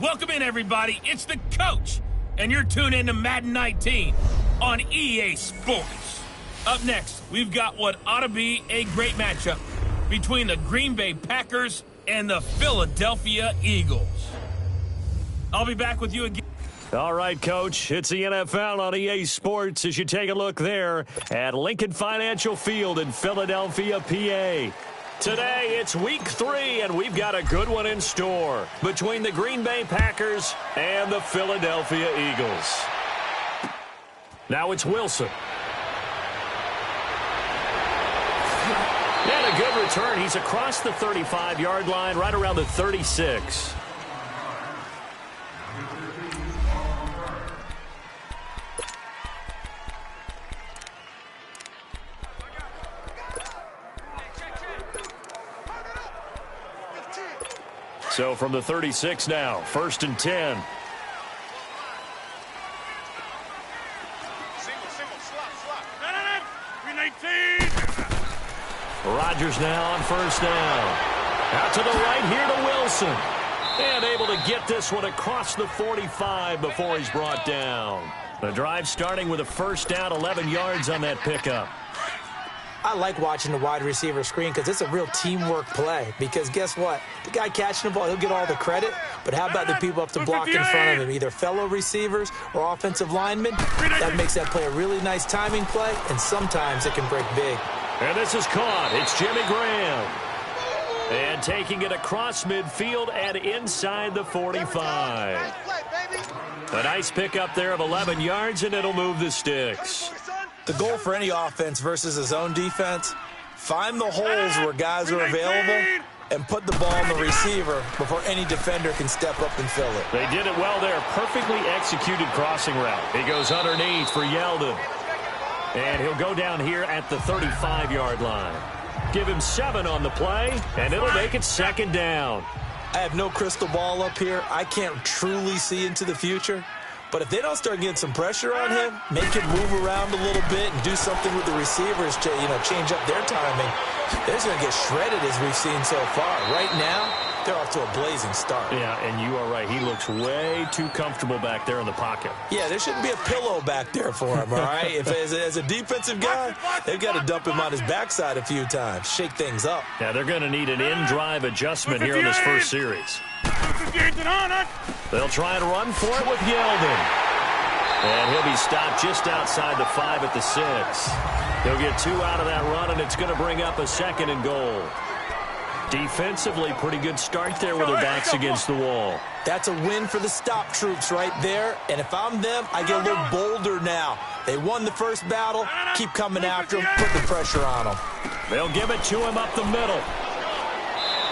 Welcome in, everybody. It's the coach, and you're tuned in to Madden 19 on EA Sports. Up next, we've got what ought to be a great matchup between the Green Bay Packers and the Philadelphia Eagles. I'll be back with you again. All right, Coach, it's the NFL on EA Sports as you take a look there at Lincoln Financial Field in Philadelphia, PA. Today, it's week 3, and we've got a good one in store between the Green Bay Packers and the Philadelphia Eagles. Now it's Wilson. And a good return. He's across the 35-yard line, right around the 36. So from the 36 now, 1st and 10. Rodgers now on 1st down. Out to the right here to Wilson. And able to get this one across the 45 before he's brought down. The drive starting with a 1st down, 11 yards on that pickup. I like watching the wide receiver screen because it's a real teamwork play. Because guess what? The guy catching the ball, he'll get all the credit. But how about the people up to block in front of him? Either fellow receivers or offensive linemen. That makes that play a really nice timing play, and sometimes it can break big. And this is caught. It's Jimmy Graham. And taking it across midfield and inside the 45. A nice pickup there of 11 yards, and it'll move the sticks. The goal for any offense versus a zone defense, find the holes where guys are available and put the ball in the receiver before any defender can step up and fill it. They did it well there. Perfectly executed crossing route. He goes underneath for Yeldon. And he'll go down here at the 35-yard line. Give him 7 on the play, and it'll make it 2nd down. I have no crystal ball up here. I can't truly see into the future. But if they don't start getting some pressure on him, make him move around a little bit and do something with the receivers to, change up their timing, they're just going to get shredded as we've seen so far. Right now, they're off to a blazing start. Yeah, and you are right. He looks way too comfortable back there in the pocket. Yeah, there shouldn't be a pillow back there for him, all right? If as a defensive guy, they've got to dump him on his backside a few times, shake things up. Yeah, they're going to need an in-drive adjustment here in this first series. They'll try and run for it with Yeldon. And he'll be stopped just outside the 5 at the 6. He'll get 2 out of that run, and it's going to bring up a 2nd and goal. Defensively, pretty good start there with their backs against the wall. That's a win for the stop troops right there. And if I'm them, I get a little bolder now. They won the first battle. Keep coming after him. Put the pressure on him. They'll give it to him up the middle.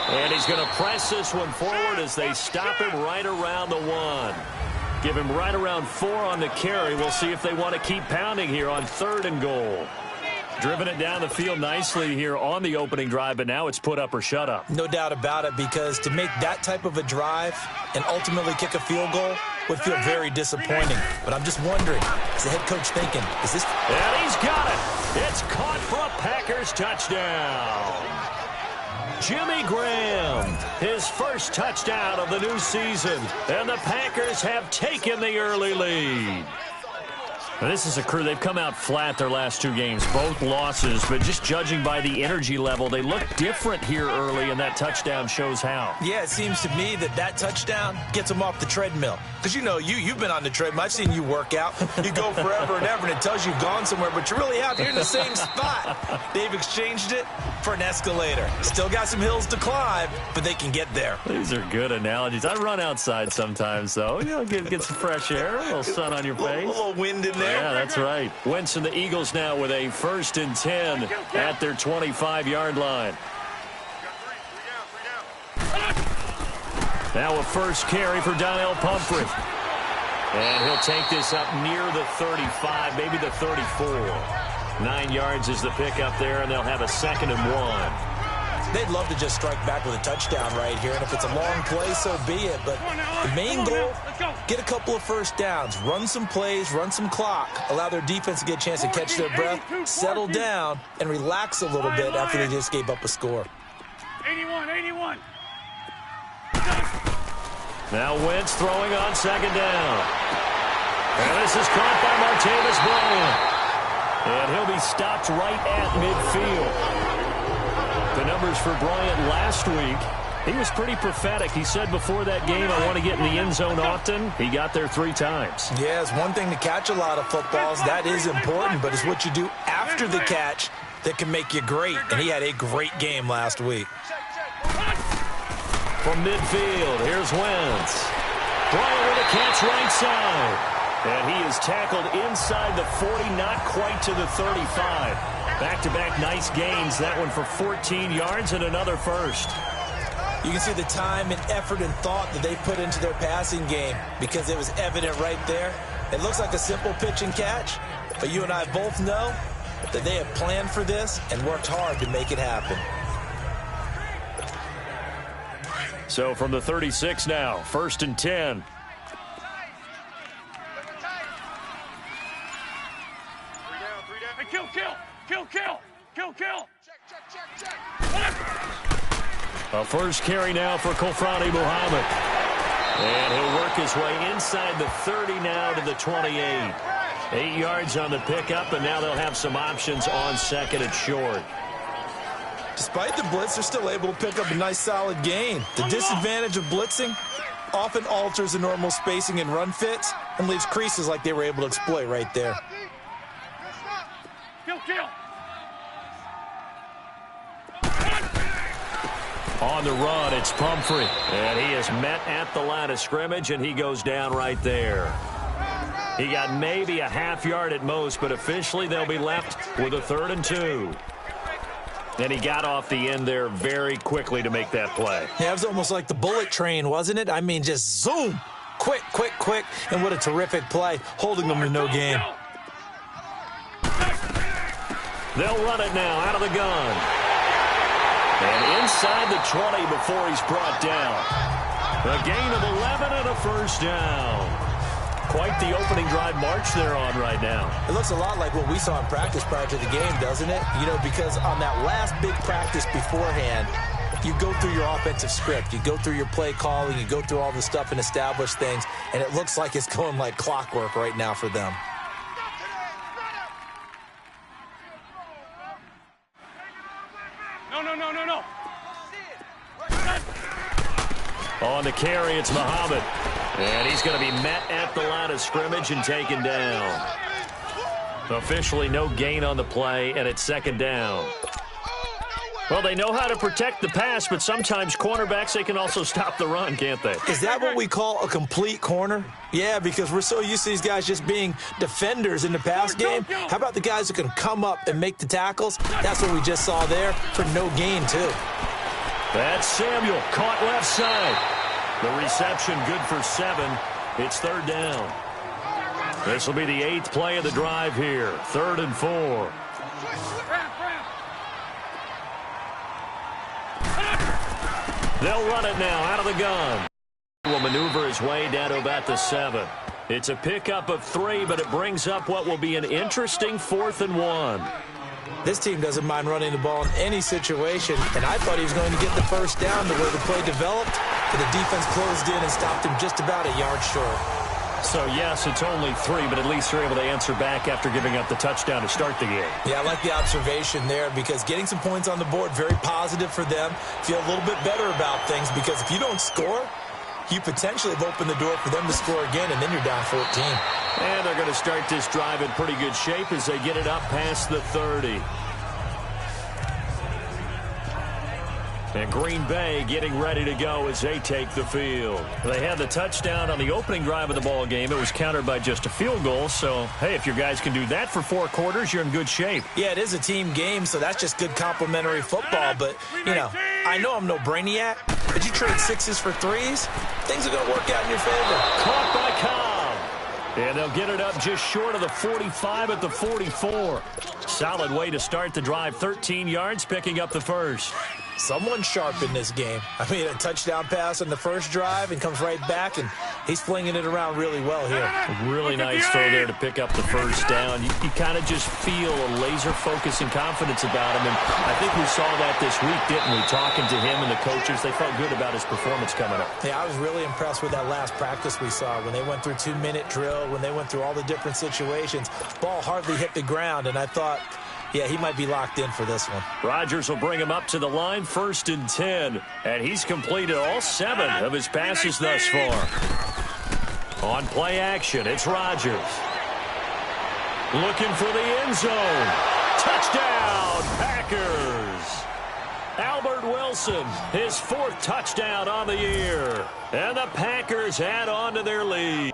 And he's going to press this one forward as they stop him right around the 1. Give him right around 4 on the carry. We'll see if they want to keep pounding here on 3rd and goal. Driven it down the field nicely here on the opening drive, but now it's put up or shut up. No doubt about it, because to make that type of a drive and ultimately kick a field goal would feel very disappointing. But I'm just wondering, is the head coach thinking, is this... And he's got it. It's caught for a Packers touchdown. Jimmy Graham, his first touchdown of the new season. And the Packers have taken the early lead. Now, this is a crew, they've come out flat their last 2 games, both losses, but just judging by the energy level, they look different here early, and that touchdown shows how. Yeah, it seems to me that touchdown gets them off the treadmill. Because, you've been on the treadmill. I've seen you work out. You go forever and ever, and it tells you you've gone somewhere, but you really have. You're in the same spot. They've exchanged it for an escalator. Still got some hills to climb, but they can get there. These are good analogies. I run outside sometimes, though. Get some fresh air, a little sun on your face. A little wind in there. Yeah, that's right. Wentz and the Eagles now with a 1st and 10 at their 25-yard line. Now a first carry for Donnell Pumphrey. And he'll take this up near the 35, maybe the 34. 9 yards is the pickup there, and they'll have a 2nd and 1. They'd love to just strike back with a touchdown right here, and if it's a long play, so be it. But the main goal, get a couple of first downs, run some plays, run some clock, allow their defense to get a chance to catch their breath, settle down, and relax a little bit after they just gave up a score. 81. Now Wentz throwing on second down. And this is caught by Martavis Bryant. And he'll be stopped right at midfield. The numbers for Bryant last week, he was pretty prophetic. He said before that game, I want to get in the end zone often. He got there 3 times. Yeah, it's one thing to catch a lot of footballs. That is important, but it's what you do after the catch that can make you great. And he had a great game last week. From midfield, here's Wentz. Bryant with a catch right side. And he is tackled inside the 40, not quite to the 35. Back-to-back nice gains. That one for 14 yards and another first. You can see the time and effort and thought that they put into their passing game because it was evident right there. It looks like a simple pitch and catch, but you and I both know that they have planned for this and worked hard to make it happen. So from the 36 now, 1st and 10. Kill. A first carry now for Kofrani Muhammad. And he'll work his way inside the 30 now to the 28. 8 yards on the pickup, and now they'll have some options on second and short. Despite the blitz, they're still able to pick up a nice solid gain. The disadvantage of blitzing often alters the normal spacing and run fits and leaves creases like they were able to exploit right there. Kill. On the run, it's Pumphrey. And he is met at the line of scrimmage, and he goes down right there. He got maybe a half yard at most, but officially they'll be left with a 3rd and 2. And he got off the end there very quickly to make that play. Yeah, it was almost like the bullet train, wasn't it? I mean, just zoom. Quick. And what a terrific play, holding them to no gain. They'll run it now out of the gun. And inside the 20 before he's brought down. A gain of 11 and a first down. Quite the opening drive march they're on right now. It looks a lot like what we saw in practice prior to the game, doesn't it? You know, because on that last big practice beforehand, you go through your offensive script. You go through your play calling. You go through all the stuff and establish things. And it looks like it's going like clockwork right now for them. No. On the carry, it's Muhammad. And he's going to be met at the line of scrimmage and taken down. Officially no gain on the play, and it's 2nd down. Well, they know how to protect the pass, but sometimes cornerbacks, they can also stop the run, can't they? Is that what we call a complete corner? Yeah, because we're so used to these guys just being defenders in the pass game. How about the guys who can come up and make the tackles? That's what we just saw there for no gain, too. That's Samuel, caught left side. The reception good for 7. It's 3rd down. This will be the 8th play of the drive here. 3rd and 4. They'll run it now out of the gun. Will maneuver his way down to about the 7. It's a pickup of 3, but it brings up what will be an interesting 4th and 1. This team doesn't mind running the ball in any situation, and I thought he was going to get the first down the way the play developed, but the defense closed in and stopped him just about a yard short. So, yes, it's only 3, but at least they're able to answer back after giving up the touchdown to start the game. Yeah, I like the observation there because getting some points on the board, very positive for them. Feel a little bit better about things because if you don't score, you potentially have opened the door for them to score again, and then you're down 14. And they're going to start this drive in pretty good shape as they get it up past the 30. And Green Bay getting ready to go as they take the field. They had the touchdown on the opening drive of the ball game. It was countered by just a field goal. So, hey, if your guys can do that for 4 quarters, you're in good shape. Yeah, it is a team game, so that's just good complimentary football. But, you know, I know I'm no brainiac, but you trade 6s for 3s, things are going to work out in your favor. Caught by Cobb. And they'll get it up just short of the 45 at the 44. Solid way to start the drive. 13 yards, picking up the first. Someone sharp in this game. I mean, a touchdown pass on the first drive and comes right back, and he's flinging it around really well here. Really nice throw there to pick up the first down. You kind of just feel a laser focus and confidence about him, and I think we saw that this week, didn't we? Talking to him and the coaches, they felt good about his performance coming up. Yeah, I was really impressed with that last practice we saw when they went through 2-minute drill, when they went through all the different situations. Ball hardly hit the ground, and I thought, yeah, he might be locked in for this one. Rodgers will bring him up to the line, 1st and 10. And he's completed all 7 of his passes thus far. On play action, it's Rodgers. Looking for the end zone. Touchdown, Packers. Albert Wilson, his 4th touchdown on the year. And the Packers add on to their lead.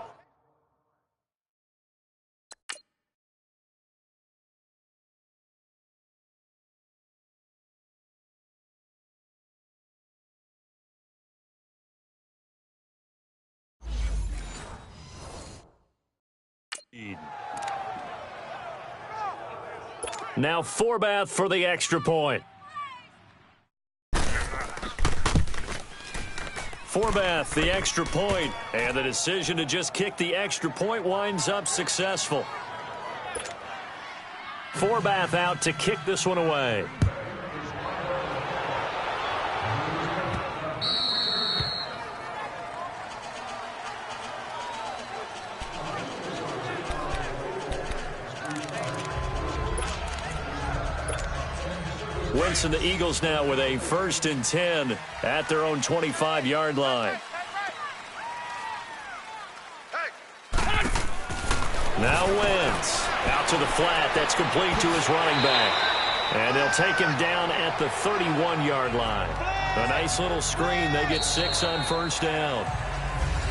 Now Forbath for the extra point. Forbath, the extra point, and the decision to just kick the extra point winds up successful. Forbath out to kick this one away. Winston, the Eagles now with a 1st and 10 at their own 25-yard line. Now Wentz out to the flat. That's complete to his running back. And they'll take him down at the 31-yard line. A nice little screen. They get 6 on 1st down.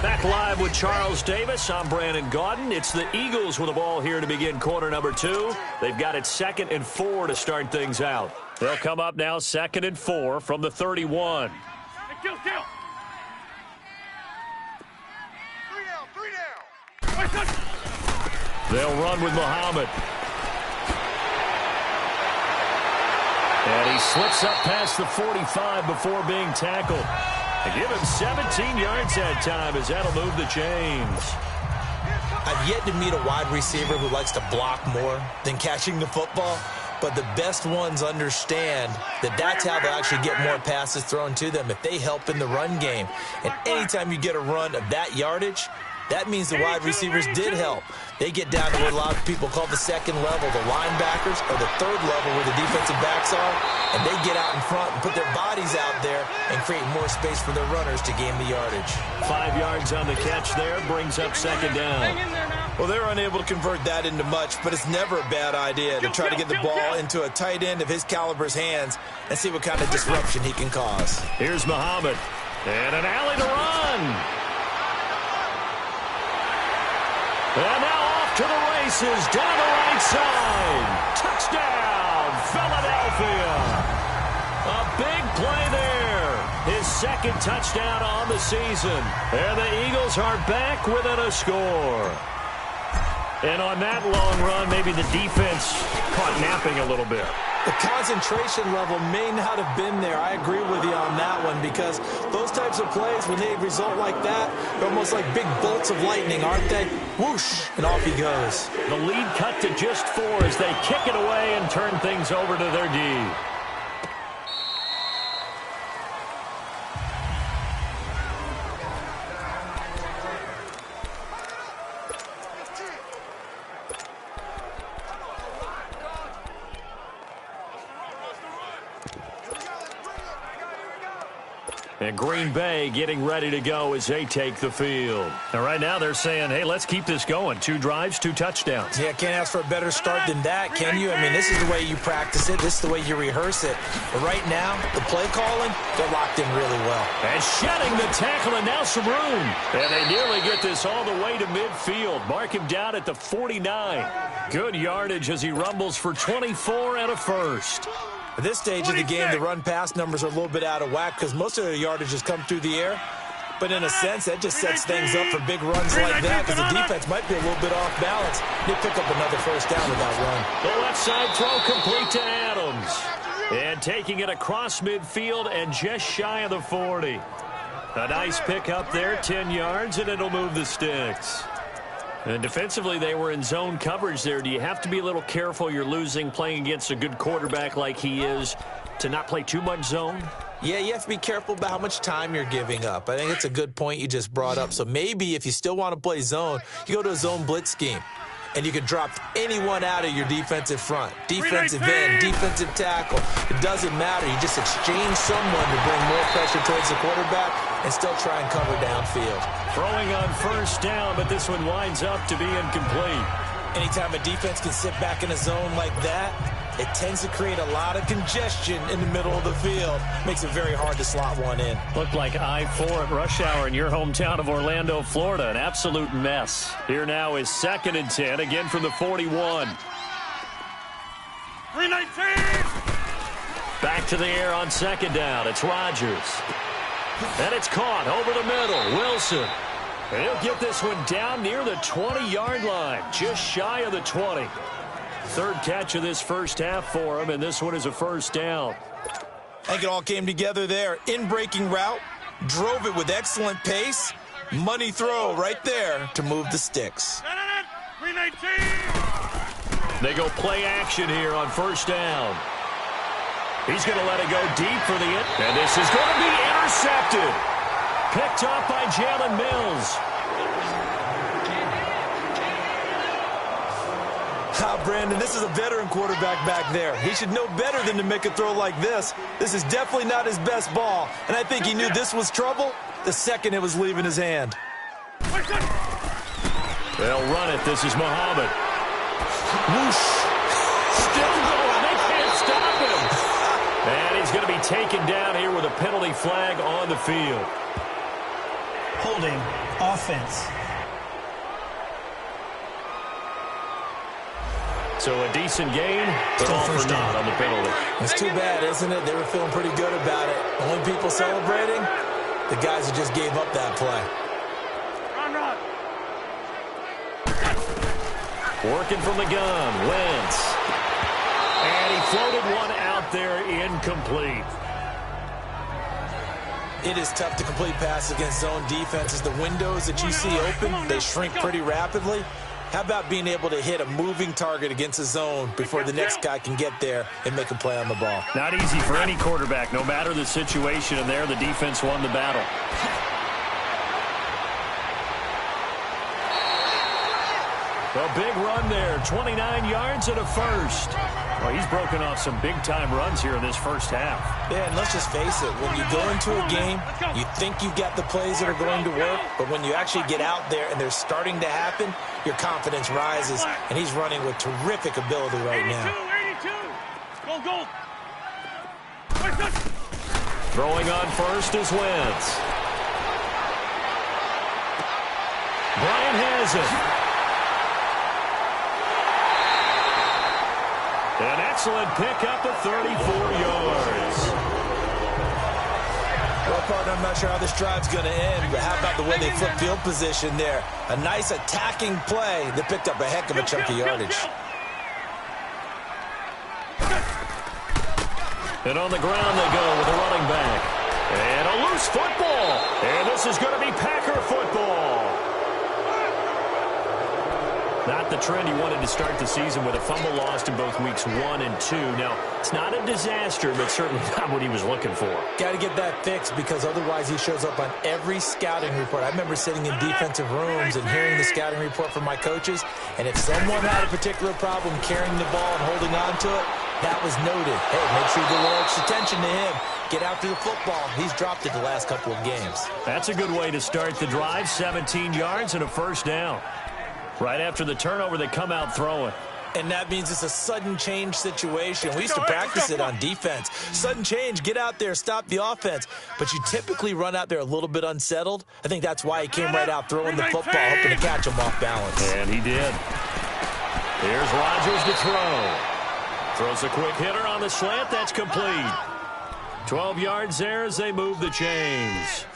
Back live with Charles Davis. I'm Brandon Gaudin. It's the Eagles with the ball here to begin quarter number 2. They've got it 2nd and 4 to start things out. They'll come up now 2nd and 4 from the 31. Kill. 3 down. They'll run with Muhammad. And he slips up past the 45 before being tackled. They give him 17 yards that time as that'll move the chains. I've yet to meet a wide receiver who likes to block more than catching the football. But the best ones understand that that's how they'll actually get more passes thrown to them if they help in the run game. And anytime you get a run of that yardage, that means the wide receivers did help. They get down to what a lot of people call the 2nd level, the linebackers, or the 3rd level where the defensive backs are, and they get out in front and put their bodies out there and create more space for their runners to gain the yardage. 5 yards on the catch there, brings up 2nd down. Well, they're unable to convert that into much, but it's never a bad idea to try to get the ball into a tight end of his caliber's hands and see what kind of disruption he can cause. Here's Muhammad, and an alley to run. And now off to the races, down the right side. Touchdown, Philadelphia. A big play there. His 2nd touchdown on the season. And the Eagles are back within a score. And on that long run, maybe the defense caught napping a little bit. The concentration level may not have been there. I agree with you on that one because those types of plays, when they result like that, they're almost like big bolts of lightning, aren't they? Whoosh, and off he goes. The lead cut to just 4 as they kick it away and turn things over to their D. And Green Bay getting ready to go as they take the field. And right now they're saying, hey, let's keep this going. 2 drives, 2 touchdowns. Yeah, can't ask for a better start than that, can you? I mean, this is the way you practice it. This is the way you rehearse it. But right now, the play calling, they're locked in really well. And shedding the tackle, and now some room. And they nearly get this all the way to midfield. Mark him down at the 49. Good yardage as he rumbles for 24 and a first. At this stage of the game, the run-pass numbers are a little bit out of whack because most of their yardage has come through the air. But in a sense, that just sets things up for big runs like that because the defense might be a little bit off balance. They pick up another first down with that run. The left side throw complete to Adams. And taking it across midfield and just shy of the 40. A nice pick up there, 10 yards, and it'll move the sticks. And defensively, they were in zone coverage there. Do you have to be a little careful? You're losing playing against a good quarterback like he is to not play too much zone? Yeah, you have to be careful about how much time you're giving up. I think it's a good point you just brought up. So maybe if you still want to play zone, you go to a zone blitz scheme. And you can drop anyone out of your defensive front. Defensive end, defensive tackle. It doesn't matter. You just exchange someone to bring more pressure towards the quarterback and still try and cover downfield. Throwing on first down, but this one winds up to be incomplete. Anytime a defense can sit back in a zone like that, it tends to create a lot of congestion in the middle of the field. Makes it very hard to slot one in. Looked like I-4 at rush hour in your hometown of Orlando, Florida. An absolute mess. Here now is 2nd and 10, again from the 41. 319! Back to the air on 2nd down. It's Rodgers. And it's caught over the middle. Wilson. And he'll get this one down near the 20-yard line, just shy of the 20. 3rd catch of this first half for him, and this one is a first down. I think it all came together there. In-breaking route, drove it with excellent pace. Money throw right there to move the sticks. 319! They go play action here on first down. He's going to let it go deep for the end. And this is going to be intercepted. Picked off by Jalen Mills. Brandon, this is a veteran quarterback back there. He should know better than to make a throw like this. This is definitely not his best ball, and I think he knew this was trouble the second it was leaving his hand. They'll run it. This is Muhammad. Whoosh. Still going. They can't stop him. And he's going to be taken down here with a penalty flag on the field. Holding offense. So a decent gain, but all for naught on the penalty. It's too bad, isn't it? They were feeling pretty good about it. Only people celebrating, the guys who just gave up that play. Working from the gun, Wentz. And he floated one out there, incomplete. It is tough to complete passes against zone defenses. The windows that you see open, they shrink pretty rapidly. How about being able to hit a moving target against a zone before the next guy can get there and make a play on the ball? Not easy for any quarterback, no matter the situation, and there the defense won the battle. A big run there, 29 yards and a first. Well, he's broken off some big-time runs here in this first half. Yeah, and let's just face it, when you go into a game, you think you've got the plays that are going to work, but when you actually get out there and they're starting to happen, your confidence rises, and he's running with terrific ability right now. 82! Go! Throwing on first is Wentz. Brian has it. An excellent pickup of 34 yards. Well, partner, I'm not sure how this drive's going to end, but how about the way they flip field position there? A nice attacking play that picked up a heck of a chunk of yardage. And on the ground they go with a running back. And a loose football. And this is going to be Packer football. Not the trend he wanted to start the season with a fumble lost in both weeks 1 and 2. Now, it's not a disaster, but certainly not what he was looking for. Got to get that fixed because otherwise he shows up on every scouting report. I remember sitting in defensive rooms and hearing the scouting report from my coaches, and if someone had a particular problem carrying the ball and holding on to it, that was noted. Hey, make sure you give a little extra attention to him. Get after the football. He's dropped it the last couple of games. That's a good way to start the drive. 17 yards and a first down. Right after the turnover, they come out throwing. And that means it's a sudden change situation. We used to practice it on defense. Sudden change, get out there, stop the offense. But you typically run out there a little bit unsettled. I think that's why he came right out throwing the football, hoping to catch him off balance. And he did. Here's Rodgers to throw. Throws a quick hitter on the slant. That's complete. 12 yards there as they move the chains.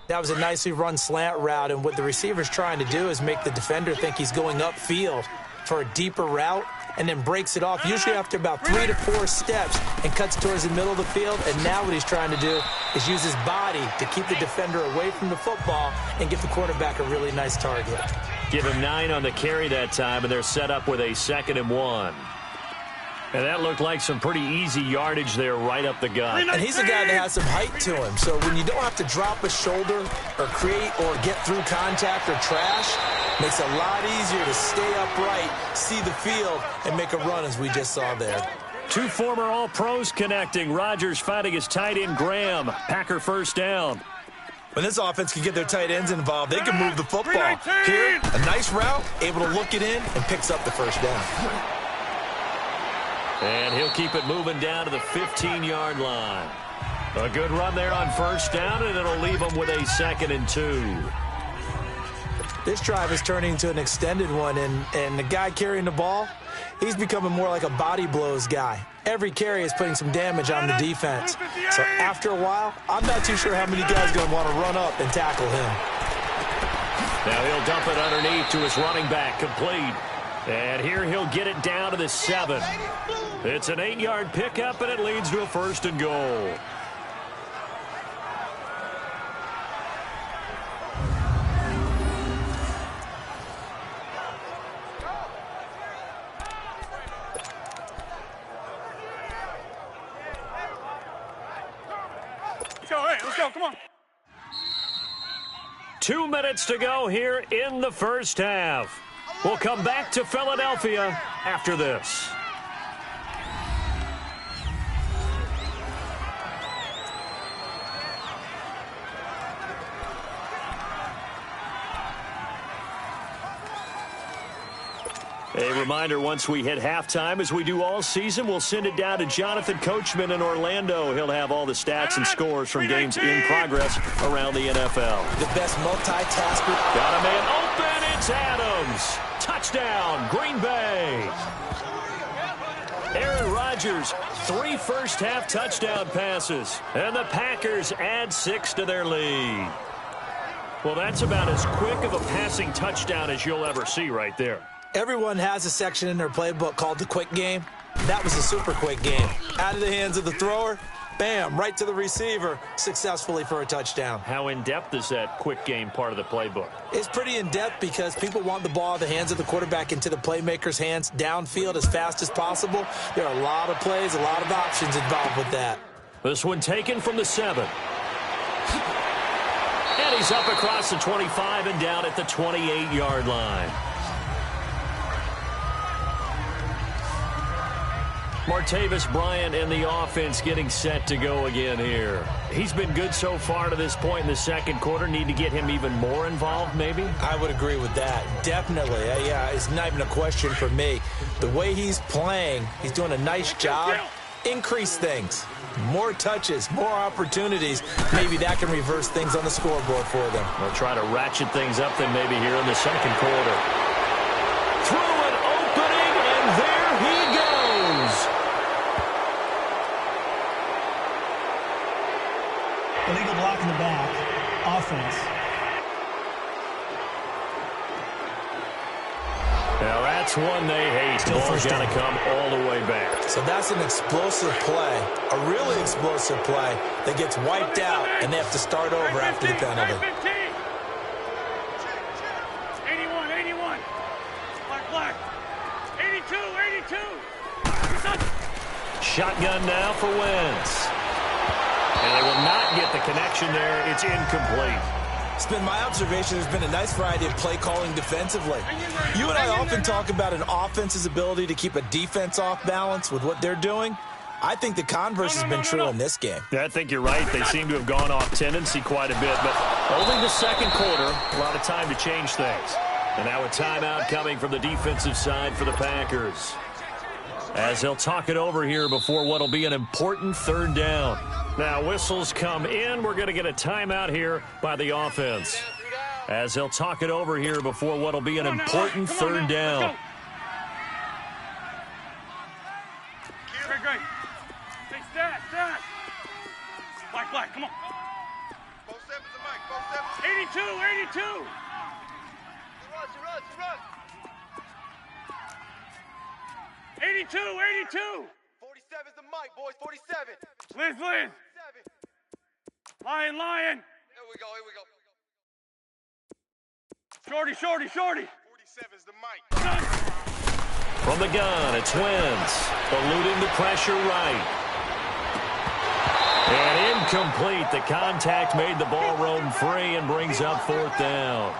That was a nicely run slant route, and what the receiver's trying to do is make the defender think he's going upfield for a deeper route, and then breaks it off, usually after about 3 to 4 steps, and cuts towards the middle of the field. And now what he's trying to do is use his body to keep the defender away from the football and give the quarterback a really nice target. Give him 9 on the carry that time, and they're set up with a 2nd and 1. And that looked like some pretty easy yardage there right up the gut. And he's a guy that has some height to him. So when you don't have to drop a shoulder or create or get through contact or trash, makes it a lot easier to stay upright, see the field, and make a run as we just saw there. 2 former All-Pros connecting. Rodgers finding his tight end Graham. Packer first down. When this offense can get their tight ends involved, they can move the football. Here, a nice route, able to look it in, and picks up the first down. And he'll keep it moving down to the 15-yard line. A good run there on first down, and it'll leave them with a 2nd and 2. This drive is turning into an extended one, and the guy carrying the ball, he's becoming more like a body blows guy. Every carry is putting some damage on the defense. So after a while, I'm not too sure how many guys are going to want to run up and tackle him. Now he'll dump it underneath to his running back, complete. And here he'll get it down to the 7. It's an 8-yard pickup, and it leads to a 1st and goal. Let's go, come on. 2 minutes to go here in the first half. We'll come back to Philadelphia after this. A reminder, once we hit halftime, as we do all season, we'll send it down to Jonathan Coachman in Orlando. He'll have all the stats and scores from games in progress around the NFL. The best multitasker. Got a man open. It's Adams. Touchdown, Green Bay. Aaron Rodgers, 3 first-half touchdown passes. And the Packers add 6 to their lead. Well, that's about as quick of a passing touchdown as you'll ever see right there. Everyone has a section in their playbook called the quick game. That was a super quick game. Out of the hands of the thrower, bam, right to the receiver, successfully for a touchdown. How in-depth is that quick game part of the playbook? It's pretty in-depth because people want the ball in the hands of the quarterback into the playmaker's hands downfield as fast as possible. There are a lot of plays, a lot of options involved with that. This one taken from the 7. And he's up across the 25 and down at the 28-yard line. Martavis Bryant and the offense getting set to go again here. He's been good so far to this point in the second quarter. Need to get him even more involved, maybe? I would agree with that. Definitely. Yeah, it's not even a question for me. The way he's playing, he's doing a nice job. Increase things. More touches, more opportunities. Maybe that can reverse things on the scoreboard for them. They'll try to ratchet things up then maybe here in the second quarter. Through an opening, and there he goes. Illegal block in the back. Offense. Now that's one they hate. The ball's got to come all the way back. So that's an explosive play, a really explosive play that gets wiped out, and they have to start over after the penalty. 81. Black. 82. Shotgun now for Wentz. And they will not get the connection there. It's incomplete. It's been my observation there's been a nice variety of play calling defensively. You and I often talk about an offense's ability to keep a defense off balance with what they're doing. I think the converse has been true in this game. Yeah, I think you're right. They seem to have gone off tendency quite a bit, but only the second quarter, a lot of time to change things. And now a timeout coming from the defensive side for the Packers, as they'll talk it over here before what will be an important third down. Now whistles come in. We're going to get a timeout here by the offense, as they'll talk it over here before what will be an important third down. Great. Stay stat. Black, come on. 4-7's the mic, 4-7. 82. He runs. 82, 82. 47's the mic, boys, 47. Liz. Lion. Here we go. Shorty. 47's the mic. From the gun, it's Wentz, eluding the pressure right. And incomplete. The contact made the ball roam free and brings up 4th down.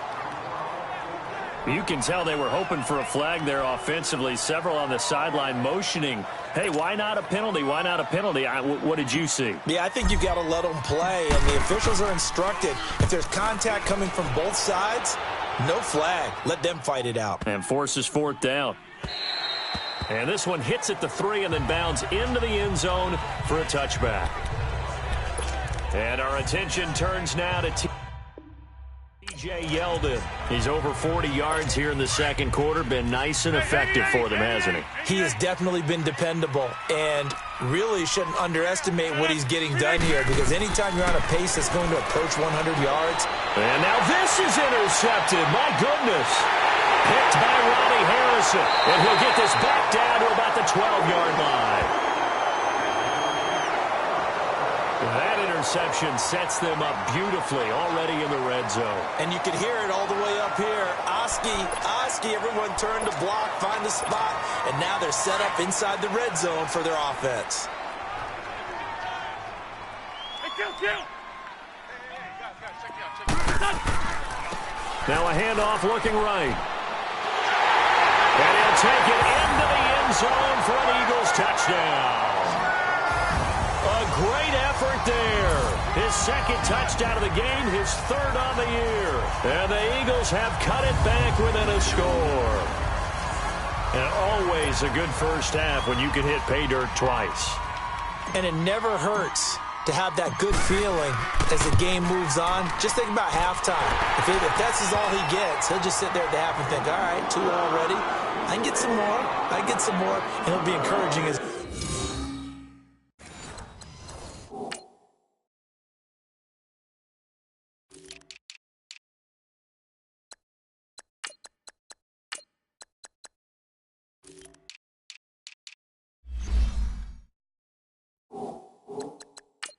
You can tell they were hoping for a flag there offensively. Several on the sideline motioning, hey, why not a penalty? Why not a penalty? What did you see? Yeah, I think you've got to let them play, and the officials are instructed. If there's contact coming from both sides, no flag. Let them fight it out. And forces 4th down. And this one hits at the 3 and then bounds into the end zone for a touchback. And our attention turns now to TJ Yeldon. He's over 40 yards here in the second quarter. Been nice and effective for them, hasn't he? He has definitely been dependable, and really shouldn't underestimate what he's getting done here, because anytime you're on a pace that's going to approach 100 yards. And now this is intercepted. My goodness. Picked by Ronnie Harrison. And he'll get this back down to about the 12-yard line. That interception sets them up beautifully already in the red zone. And you can hear it all the way up here. Oski, everyone turned to block, find the spot, and now they're set up inside the red zone for their offense. Now a handoff looking right. And he'll take it into the end zone for an Eagles touchdown. A great effort there. His second touchdown of the game, his 3rd on the year. And the Eagles have cut it back within a score. And always a good first half when you can hit pay dirt twice. And it never hurts to have that good feeling as the game moves on. Just think about halftime. If that's all he gets, he'll just sit there at the half and think, all right, 2 already. I can get some more. And he'll be encouraging his...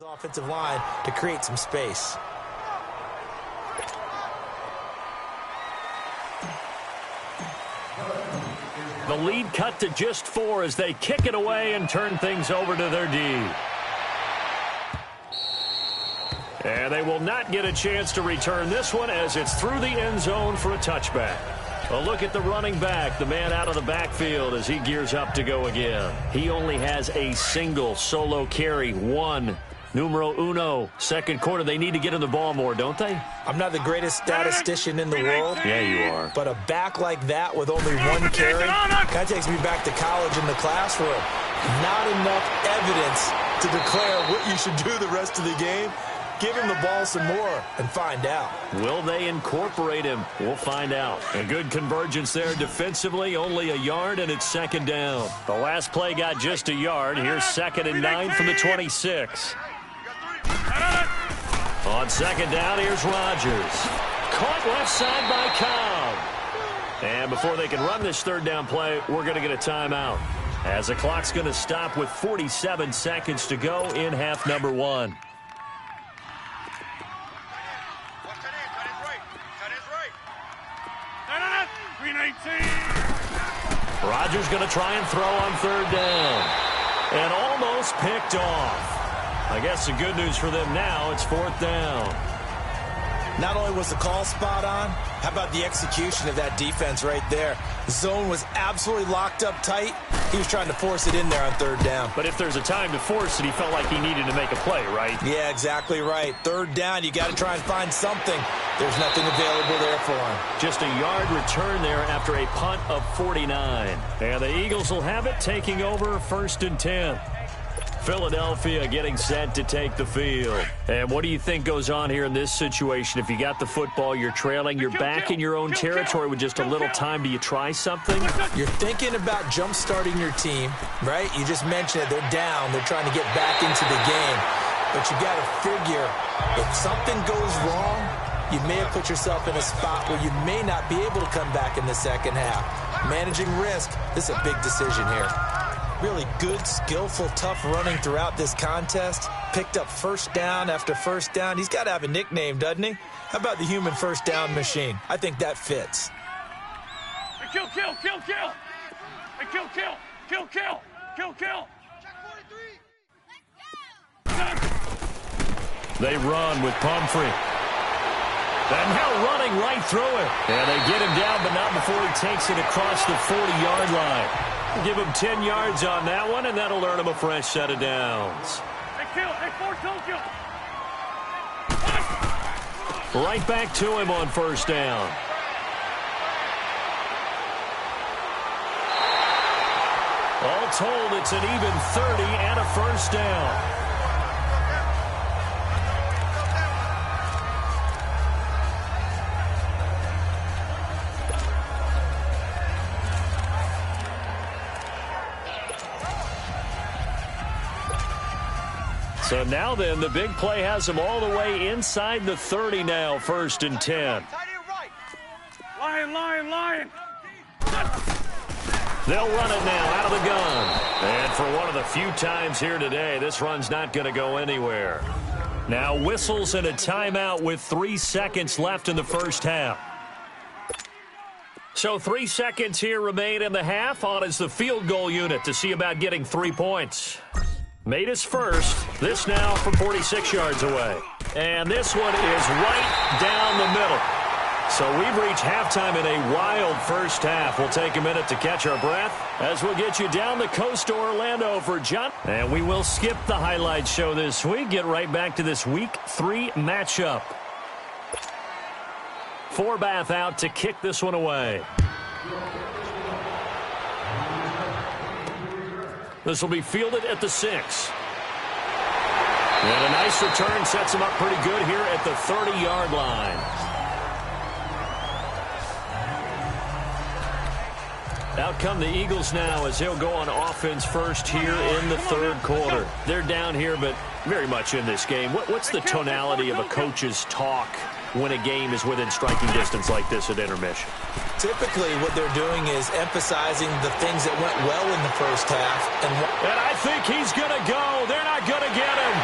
offensive line to create some space. The lead cut to just 4 as they kick it away and turn things over to their D. And they will not get a chance to return this one as it's through the end zone for a touchback. A look at the running back, the man out of the backfield as he gears up to go again. He only has a single solo carry, 1. Numero uno, second quarter. They need to get in the ball more, don't they? I'm not the greatest statistician in the world. Yeah, you are. But a back like that with only 1 carry kind of takes me back to college in the classroom. Not enough evidence to declare what you should do the rest of the game. Give him the ball some more and find out. Will they incorporate him? We'll find out. A good convergence there defensively, only a yard, and it's 2nd down. The last play got just a yard. Here's 2nd and 9 from the 26. On 2nd down, here's Rodgers. Caught left side by Cobb. And before they can run this 3rd down play, we're going to get a timeout, as the clock's going to stop with 47 seconds to go in half number 1. Rodgers going to try and throw on 3rd down. And almost picked off. I guess the good news for them now, it's 4th down. Not only was the call spot on, how about the execution of that defense right there? The zone was absolutely locked up tight. He was trying to force it in there on 3rd down. But if there's a time to force it, he felt like he needed to make a play, right? Yeah, exactly right. 3rd down, you got to try and find something. There's nothing available there for him. Just a yard return there after a punt of 49. And the Eagles will have it, taking over 1st and 10. Philadelphia getting set to take the field. And what do you think goes on here in this situation? If you got the football, you're trailing, you're back in your own territory with just a little time. Do you try something? You're thinking about jump-starting your team, right? You just mentioned it. They're down. They're trying to get back into the game. But you got to figure, if something goes wrong, you may have put yourself in a spot where you may not be able to come back in the second half. Managing risk, this is a big decision here. Really good, skillful, tough running throughout this contest. Picked up first down after first down. He's got to have a nickname, doesn't he? How about the human first down machine? I think that fits. Hey, kill, kill, kill, kill. Hey, kill, kill, kill, kill, kill, kill. They run with Pumphrey. And now running right through it. And they get him down, but not before he takes it across the 40-yard line. Give him 10 yards on that one, and that'll earn him a fresh set of downs. Hey, kill. Hey, force, don't kill. Right back to him on first down. All told, it's an even 30 and a first down. So now then, the big play has them all the way inside the 30 now, 1st and 10. Lion, lion, lion. They'll run it now out of the gun. And for one of the few times here today, this run's not going to go anywhere. Now whistles and a timeout with 3 seconds left in the first half. So 3 seconds here remain in the half. On is the field goal unit to see about getting 3 points. Made his first. This now from 46 yards away. And this one is right down the middle. So we've reached halftime in a wild first half. We'll take a minute to catch our breath as we'll get you down the coast to Orlando for John. And we will skip the highlight show this week. Get right back to this Week 3 matchup. Forbath out to kick this one away. This will be fielded at the 6. And a nice return sets him up pretty good here at the 30-yard line. Out come the Eagles now as he'll go on offense first here in the third quarter. They're down here, but very much in this game. What's the tonality of a coach's talk when a game is within striking distance like this at intermission? Typically, what they're doing is emphasizing the things that went well in the first half. And I think he's going to go. They're not going to get him.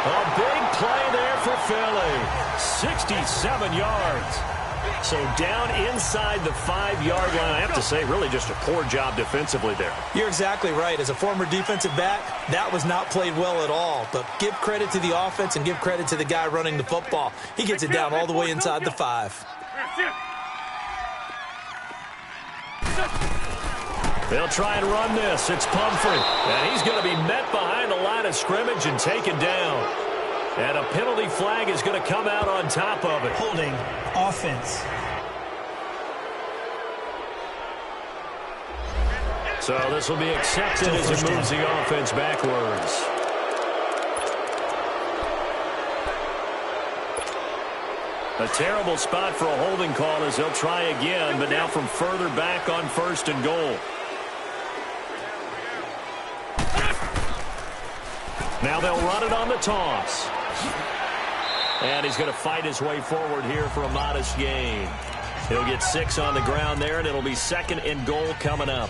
A big play there for Philly. 67 yards. So down inside the 5-yard line. I have to say, really just a poor job defensively there. You're exactly right. As a former defensive back, that was not played well at all. But give credit to the offense and give credit to the guy running the football. He gets it down all the way inside the 5. They'll try and run this. It's Pumphrey. And he's going to be met behind the line of scrimmage and taken down. And a penalty flag is going to come out on top of it. Holding offense. So this will be accepted as it moves the offense backwards. A terrible spot for a holding call as they'll try again, but now from further back on 1st and goal. Now they'll run it on the toss. And he's going to fight his way forward here for a modest gain. He'll get 6 on the ground there, and it'll be 2nd and goal coming up.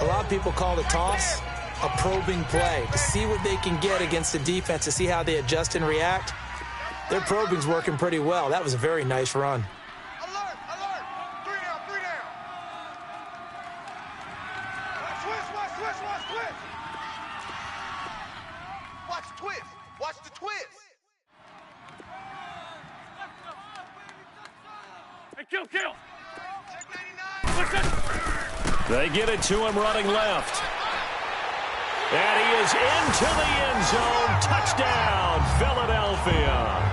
A lot of people call the toss a probing play to see what they can get against the defense, to see how they adjust and react. Their probing's working pretty well. That was a very nice run. Alert, alert. 3 down, 3 down. Watch twist, watch twist, watch twist. Watch twist. Watch the twist. Hey, kill, kill. Check 99. They get it to him running left. And he is into the end zone. Touchdown, Philadelphia.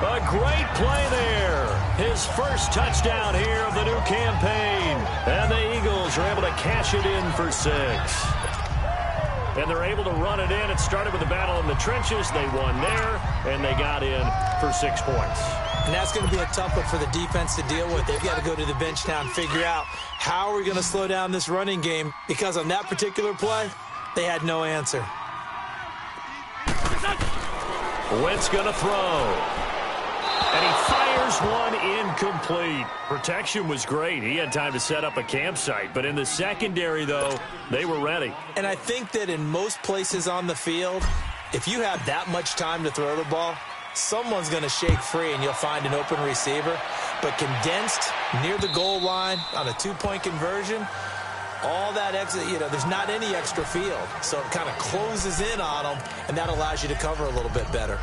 A great play there. His first touchdown here of the new campaign. And the Eagles are able to cash it in for 6. And they're able to run it in. It started with a battle in the trenches. They won there, and they got in for 6 points. And that's going to be a tough one for the defense to deal with. They've got to go to the bench now and figure out how are we going to slow down this running game, because on that particular play, they had no answer. Wentz going to throw. And he fires Here's one incomplete. Protection was great. He had time to set up a campsite. But in the secondary, though, they were ready. And I think that in most places on the field, if you have that much time to throw the ball, someone's going to shake free and you'll find an open receiver. But condensed near the goal line on a two-point conversion, all that extra, there's not any extra field. So it kind of closes in on them, and that allows you to cover a little bit better.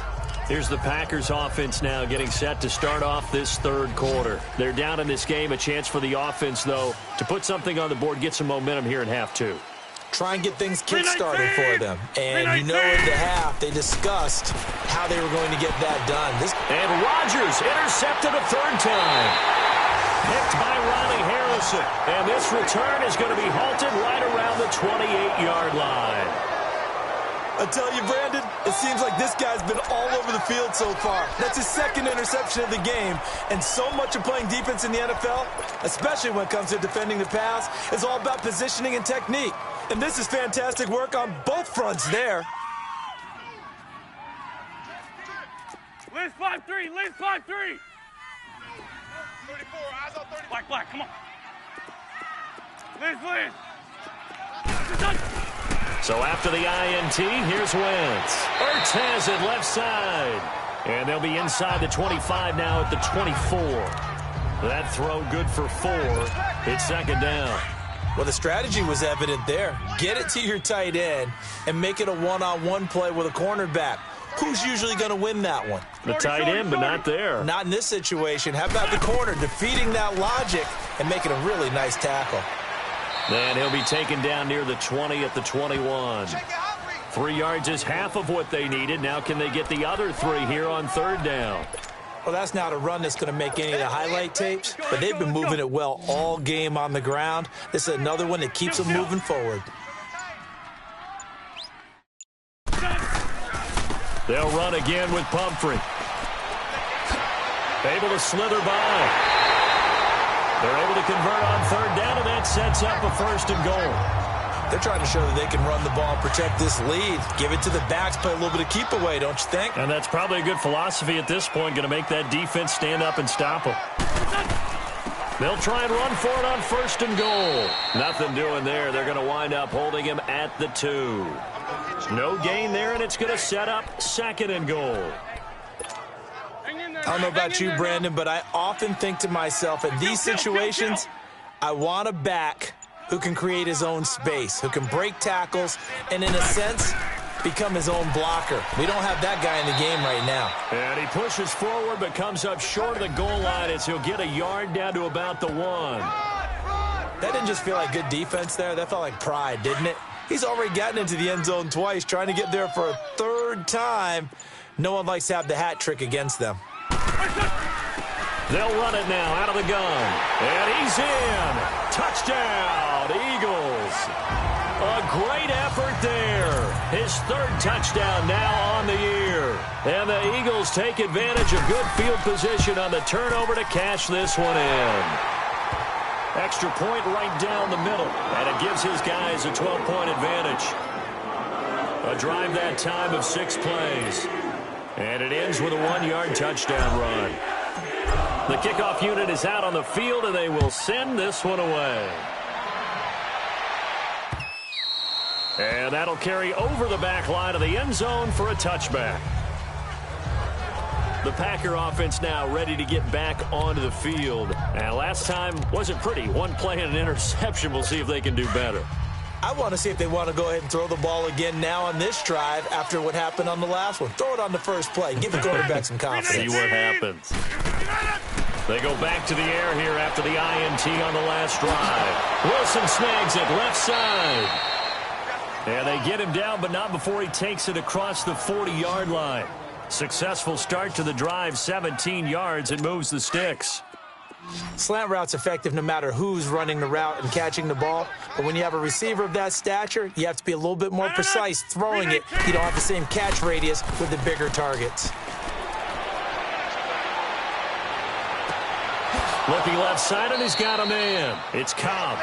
Here's the Packers offense now getting set to start off this third quarter. They're down in this game. A chance for the offense, though, to put something on the board, get some momentum here in half two. Try and get things kick-started for them. And in the half, they discussed how they were going to get that done. And Rodgers intercepted a third time. Picked by Ronnie Harrison. And this return is going to be halted right around the 28-yard line. I tell you, Brandon, it seems like this guy's been all over the field so far. That's his second interception of the game. And so much of playing defense in the NFL, especially when it comes to defending the pass, is all about positioning and technique. And this is fantastic work on both fronts there. Liz 5-3, Liz 5-3. 34, eyes on 34. Black, come on. Liz. So after the INT, here's Wentz. Ertz has it left side. And they'll be inside the 25 now at the 24. That throw good for 4. It's second down. Well, the strategy was evident there. Get it to your tight end and make it a one-on-one play with a cornerback. Who's usually going to win that one? The tight end, but not there. Not in this situation. How about the corner defeating that logic and making a really nice tackle? Then he'll be taken down near the 20 at the 21. 3 yards is half of what they needed. Now can they get the other 3 here on third down? Well, that's not a run that's going to make any of the highlight tapes, but they've been moving it well all game on the ground. This is another one that keeps them moving forward. They'll run again with Pumphrey. Able to slither by. They're able to convert on third down, and that sets up a first and goal. They're trying to show that they can run the ball and protect this lead. Give it to the backs, play a little bit of keep away, don't you think? And that's probably a good philosophy at this point, going to make that defense stand up and stop them. They'll try and run for it on first and goal. Nothing doing there. They're going to wind up holding him at the 2. No gain there, and it's going to set up second and goal. I don't know about you, Brandon, but I often think to myself, in these situations, I want a back who can create his own space, who can break tackles, and in a sense, become his own blocker. We don't have that guy in the game right now. And he pushes forward but comes up short of the goal line as he'll get a yard down to about the 1. That didn't just feel like good defense there. That felt like pride, didn't it? He's already gotten into the end zone twice, trying to get there for a third time. No one likes to have the hat trick against them. They'll run it now out of the gun. And he's in. Touchdown, Eagles. A great effort there. His third touchdown now on the year. And the Eagles take advantage of good field position on the turnover to cash this one in. Extra point right down the middle. And it gives his guys a 12-point advantage. A drive that time of 6 plays. And it ends with a 1-yard touchdown run. The kickoff unit is out on the field, and they will send this one away. And that'll carry over the back line of the end zone for a touchback. The Packer offense now ready to get back onto the field. And last time wasn't pretty. 1 play and an interception. We'll see if they can do better. I want to see if they want to go ahead and throw the ball again now on this drive after what happened on the last one. Throw it on the first play. Give the quarterback some confidence. See what happens. They go back to the air here after the INT on the last drive. Wilson snags it left side. And they get him down, but not before he takes it across the 40-yard line. Successful start to the drive, 17 yards, and moves the sticks. Slant route's effective no matter who's running the route and catching the ball. But when you have a receiver of that stature, you have to be a little bit more precise throwing it. You don't have the same catch radius with the bigger targets. Looking left side, and he's got a man. It's Cobb.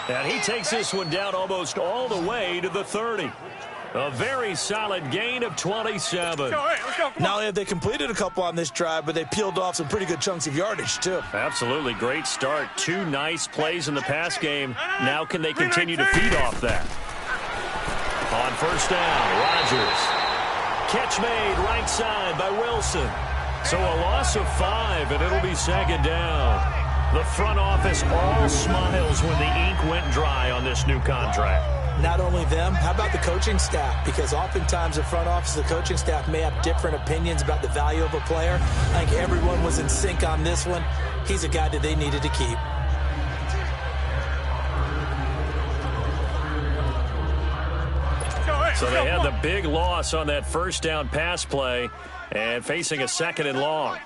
And he takes this one down almost all the way to the 30. A very solid gain of 27. Not only have they completed a couple on this drive, but they peeled off some pretty good chunks of yardage, too. Absolutely. Great start. 2 nice plays in the pass game. Now can they continue to feed off that? On first down, Rodgers. Catch made right side by Wilson. So a loss of 5, and it'll be second down. The front office all smiles when the ink went dry on this new contract. Not only them, how about the coaching staff? Because oftentimes the front office, the coaching staff may have different opinions about the value of a player. I think everyone was in sync on this one. He's a guy that they needed to keep. So they had the big loss on that first down pass play and facing a second and long.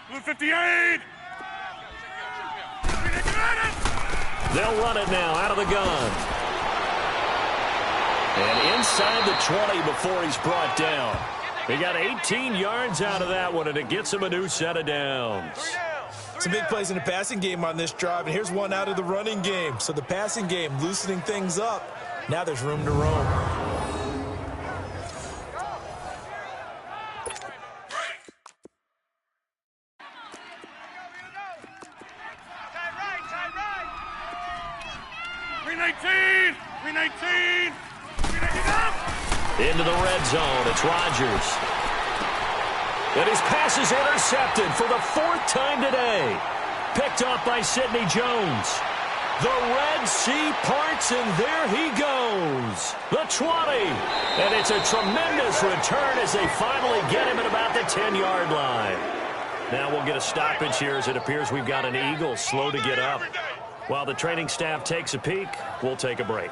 Blue 58. They'll run it now out of the gun. And inside the 20 before he's brought down. He got 18 yards out of that one, and it gets him a new set of downs. Some big plays in the passing game on this drive, and here's one out of the running game. So the passing game loosening things up. Now there's room to roam. Into the red zone, it's Rodgers. And his pass is intercepted for the 4th time today. Picked off by Sidney Jones. The Red Sea parts, and there he goes. The 20. And it's a tremendous return as they finally get him at about the 10-yard line. Now we'll get a stoppage here as it appears we've got an Eagle slow to get up. While the training staff takes a peek, we'll take a break.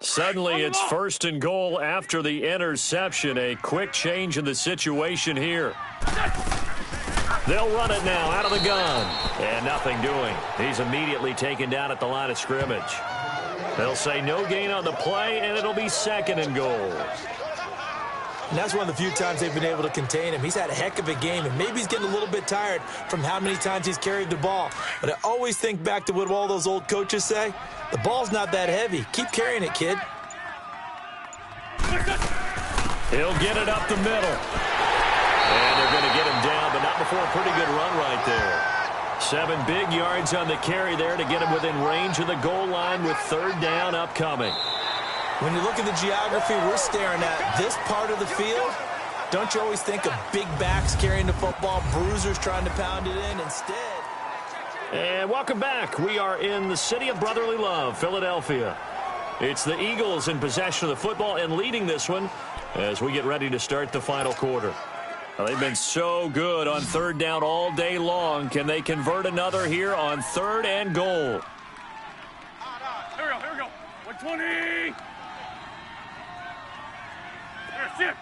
Suddenly, it's 1st and goal after the interception. A quick change in the situation here. They'll run it now out of the gun. And nothing doing. He's immediately taken down at the line of scrimmage. They'll say no gain on the play, and it'll be 2nd and goal. And that's one of the few times they've been able to contain him. He's had a heck of a game, and maybe he's getting a little bit tired from how many times he's carried the ball. But I always think back to what all those old coaches say. The ball's not that heavy. Keep carrying it, kid. He'll get it up the middle. And they're going to get him down, but not before a pretty good run right there. 7 big yards on the carry there to get him within range of the goal line with 3rd down upcoming. When you look at the geography we're staring at, this part of the field, don't you always think of big backs carrying the football, bruisers trying to pound it in instead? And welcome back. We are in the city of brotherly love, Philadelphia. It's the Eagles in possession of the football and leading this one as we get ready to start the final quarter. Well, they've been so good on 3rd down all day long. Can they convert another here on 3rd and goal? Here we go. 120. There's it.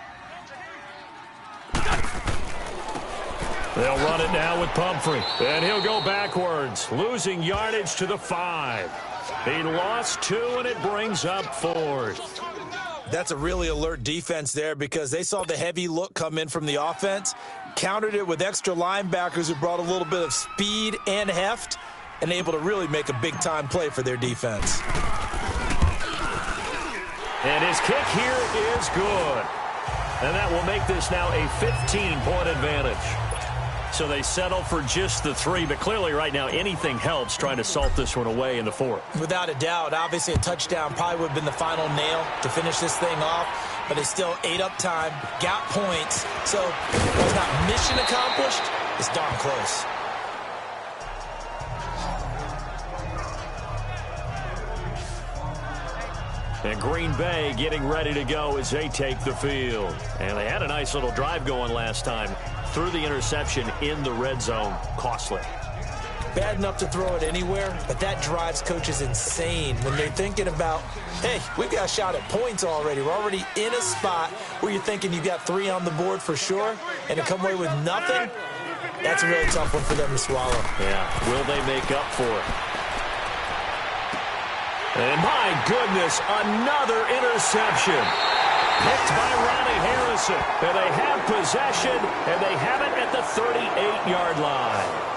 They'll run it now with Pumphrey. And he'll go backwards, losing yardage to the 5. He lost 2, and it brings up 4th. That's a really alert defense there because they saw the heavy look come in from the offense, countered it with extra linebackers who brought a little bit of speed and heft, and able to really make a big-time play for their defense. And his kick here is good. And that will make this now a 15-point advantage. So they settle for just the 3, but clearly right now anything helps trying to salt this one away in the 4th. Without a doubt, obviously a touchdown probably would have been the final nail to finish this thing off, but they still ate up time, got points, so it was not mission accomplished, it's darn close. And Green Bay getting ready to go as they take the field. And they had a nice little drive going last time. Through the interception in the red zone, costly. Bad enough to throw it anywhere, but that drives coaches insane when they're thinking about, hey, we've got a shot at points already. We're already in a spot where you're thinking you got 3 on the board for sure, and to come away with nothing, that's a really tough one for them to swallow. Yeah, will they make up for it? And my goodness, another interception. Picked by Ronnie Harrison. And they have possession, and they have it at the 38-yard line.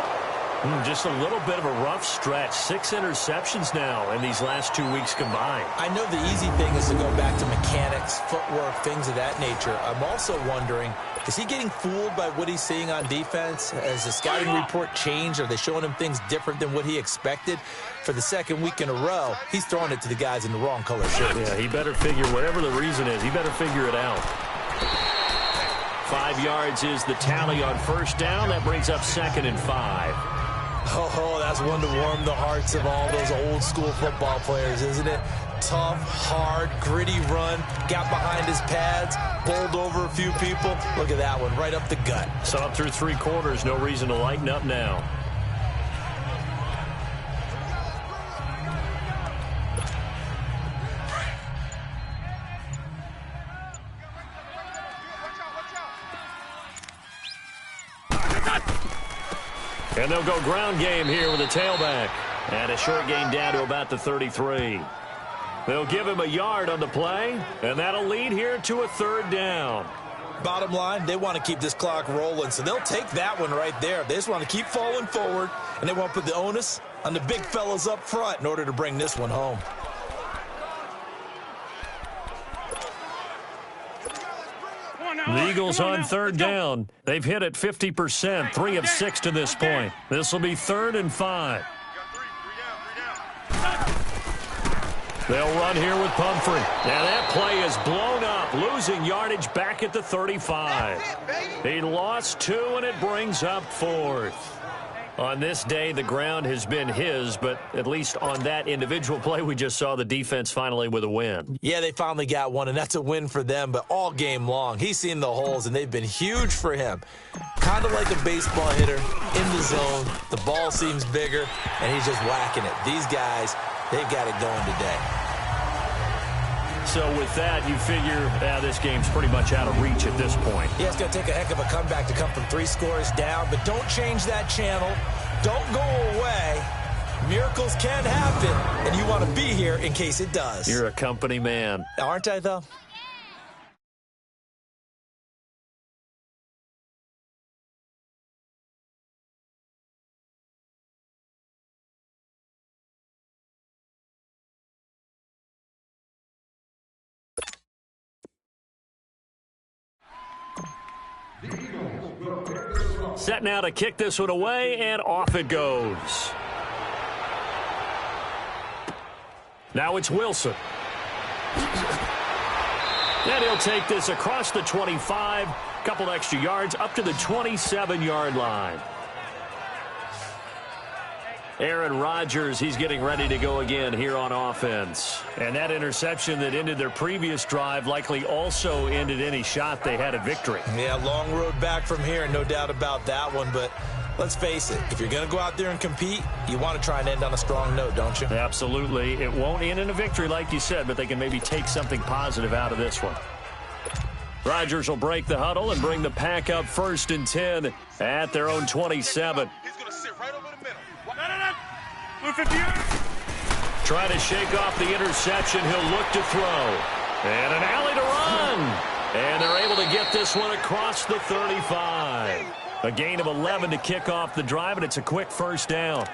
Just a little bit of a rough stretch. 6 interceptions now in these last 2 weeks combined. I know the easy thing is to go back to mechanics, footwork, things of that nature. I'm also wondering, is he getting fooled by what he's seeing on defense? Has the scouting report changed? Are they showing him things different than what he expected? For the second week in a row, he's throwing it to the guys in the wrong color shirts. Yeah, he better figure, whatever the reason is, he better figure it out. 5 yards is the tally on first down. That brings up 2nd and 5. Oh, that's one to warm the hearts of all those old-school football players, isn't it? Tough, hard, gritty run, got behind his pads, bowled over a few people. Look at that one, right up the gut. So up through 3 quarters, no reason to lighten up now. And they'll go ground game here with a tailback. And a short gain down to about the 33. They'll give him a yard on the play, and that'll lead here to a 3rd down. Bottom line, they want to keep this clock rolling, so they'll take that one right there. They just want to keep falling forward, and they want to put the onus on the big fellas up front in order to bring this one home. The Eagles on 3rd down. They've hit it 50%, 3 of 6 to this point. This will be 3rd and 5. They'll run here with Pumphrey. Now that play is blown up, losing yardage back at the 35. He lost 2, and it brings up 4th. On this day, the ground has been his, but at least on that individual play, we just saw the defense finally with a win. Yeah, they finally got one, and that's a win for them, but all game long, he's seen the holes, and they've been huge for him. Kind of like a baseball hitter in the zone. The ball seems bigger, and he's just whacking it. These guys, they've got it going today. So with that, you figure this game's pretty much out of reach at this point. Yeah, it's going to take a heck of a comeback to come from 3 scores down, but don't change that channel. Don't go away. Miracles can happen, and you want to be here in case it does. You're a company man. Aren't I, though? Set now to kick this one away, and off it goes. Now it's Wilson. And he'll take this across the 25, couple extra yards, up to the 27-yard line. Aaron Rodgers, he's getting ready to go again here on offense. And that interception that ended their previous drive likely also ended any shot they had at victory. Yeah, long road back from here, no doubt about that one. But let's face it, if you're going to go out there and compete, you want to try and end on a strong note, don't you? Absolutely. It won't end in a victory like you said, but they can maybe take something positive out of this one. Rodgers will break the huddle and bring the pack up 1st and 10 at their own 27. He's going to sit right over the middle. Trying to shake off the interception. He'll look to throw. And an alley to run. And they're able to get this one across the 35. A gain of 11 to kick off the drive, and it's a quick 1st down.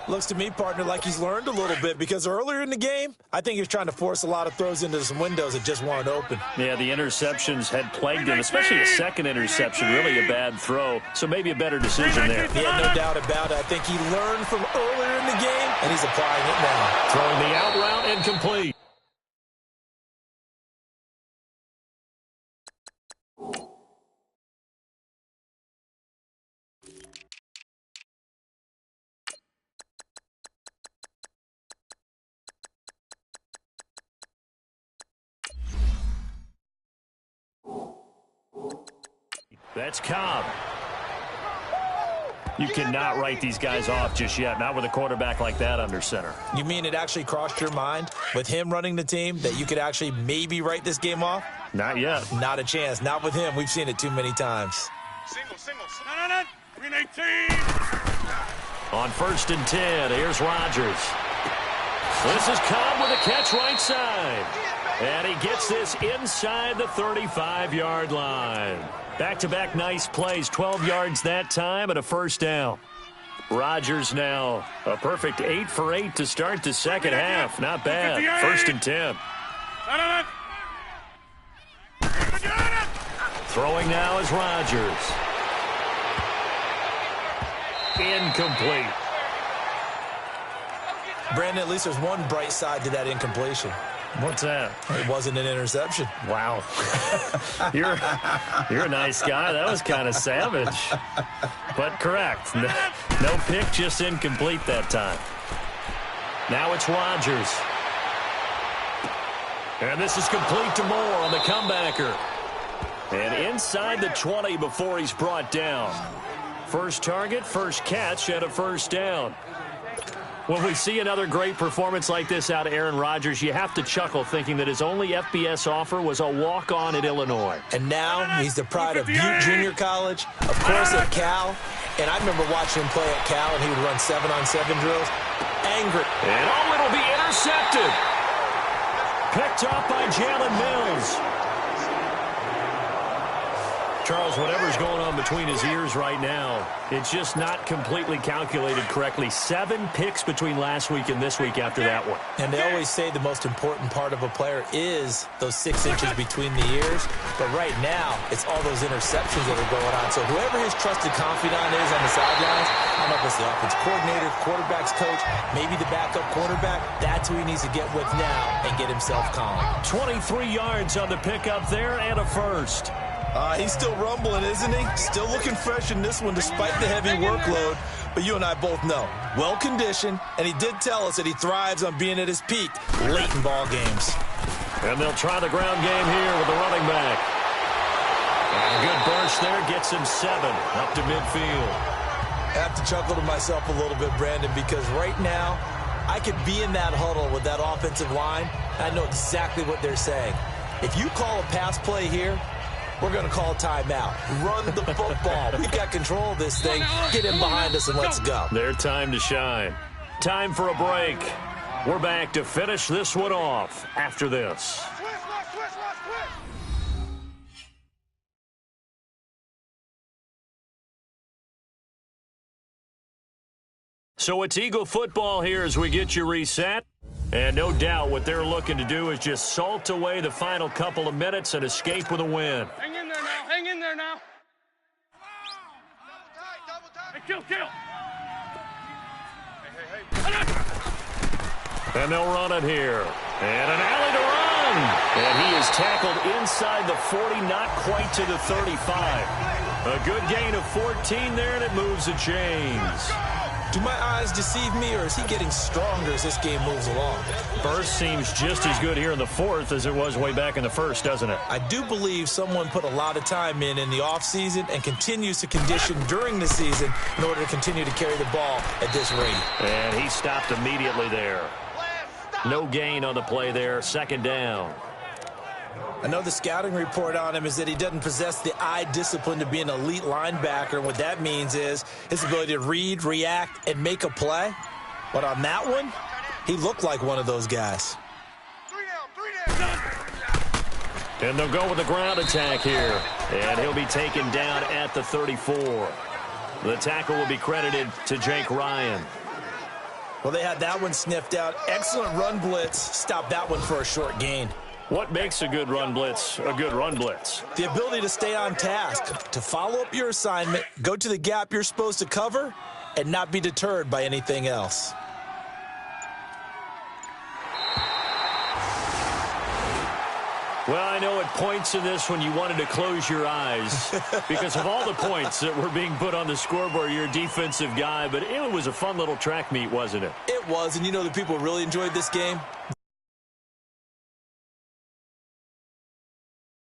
Looks to me, partner, like he's learned a little bit, because earlier in the game, I think he was trying to force a lot of throws into some windows that just weren't open. Yeah, the interceptions had plagued him, especially a second interception, really a bad throw. So maybe a better decision there. Yeah, no doubt about it. I think he learned from earlier in the game, and he's applying it now. Throwing the out route and complete. That's Cobb. You cannot write these guys off just yet, not with a quarterback like that under center. You mean it actually crossed your mind with him running the team that you could actually maybe write this game off? Not yet. Not a chance. Not with him. We've seen it too many times. Single. Green 18. On 1st and 10, here's Rodgers. This is Cobb with a catch right side. And he gets this inside the 35-yard line. Back-to-back nice plays, 12 yards that time and a first down. Rodgers now a perfect 8 for 8 to start the second half. Not bad. 1st and 10. Throwing now is Rodgers. Incomplete. Brandon, at least there's one bright side to that incompletion. What's that? It wasn't an interception. Wow. You're a nice guy. That was kind of savage. But correct. No pick, just incomplete that time. Now it's Rodgers. And this is complete to Moore on the comebacker. And inside the 20 before he's brought down. First target, first catch, and a first down. When we see another great performance like this out of Aaron Rodgers, you have to chuckle thinking that his only FBS offer was a walk-on at Illinois. And now he's the pride of Butte Junior College, of course at Cal. And I remember watching him play at Cal, and he would run 7-on-7 drills. Angry. And it'll be intercepted. Picked off by Jalen Mills. Charles, whatever's going on between his ears right now, it's just not completely calculated correctly. 7 picks between last week and this week after that one. And they always say the most important part of a player is those 6 inches between the ears. But right now, it's all those interceptions that are going on. So whoever his trusted confidant is on the sidelines, I don't know if it's the offense coordinator, quarterback's coach, maybe the backup quarterback, that's who he needs to get with now and get himself calm. 23 yards on the pickup there and a first. He's still rumbling, isn't he? Still looking fresh in this one despite the heavy workload. But you and I both know, well-conditioned, and he did tell us that he thrives on being at his peak late in ball games. And they'll try the ground game here with the running back. And a good burst there gets him 7 up to midfield. I have to chuckle to myself a little bit, Brandon, because right now I could be in that huddle with that offensive line, and I know exactly what they're saying. If you call a pass play here, we're going to call a timeout. Run the football. We got control of this thing. Get him behind us and let's go. Their time to shine. Time for a break. We're back to finish this one off after this. So it's Eagle football here as we get you reset. And no doubt what they're looking to do is just salt away the final couple of minutes and escape with a win. Hang in there now. Hang in there now. Hey, kill. Hey. And they'll run it here. And an alley to run. And he is tackled inside the 40, not quite to the 35. A good gain of 14 there, and it moves the chains. Do my eyes deceive me, or is he getting stronger as this game moves along? Burst seems just as good here in the 4th as it was way back in the 1st, doesn't it? I do believe someone put a lot of time in the offseason and continues to condition during the season in order to continue to carry the ball at this rate. And he stopped immediately there. No gain on the play there, 2nd down. Another scouting report on him is that he doesn't possess the eye discipline to be an elite linebacker. And what that means is his ability to read, react, and make a play. But on that one, he looked like one of those guys. 3 down. And they'll go with the ground attack here. And he'll be taken down at the 34. The tackle will be credited to Jake Ryan. Well, they had that one sniffed out. Excellent run blitz. Stopped that one for a short gain. What makes a good run blitz a good run blitz? The ability to stay on task, to follow up your assignment, go to the gap you're supposed to cover, and not be deterred by anything else. Well, I know at points in this when you wanted to close your eyes because of all the points that were being put on the scoreboard. You're a defensive guy, but it was a fun little track meet, wasn't it? It was, and you know the people really enjoyed this game?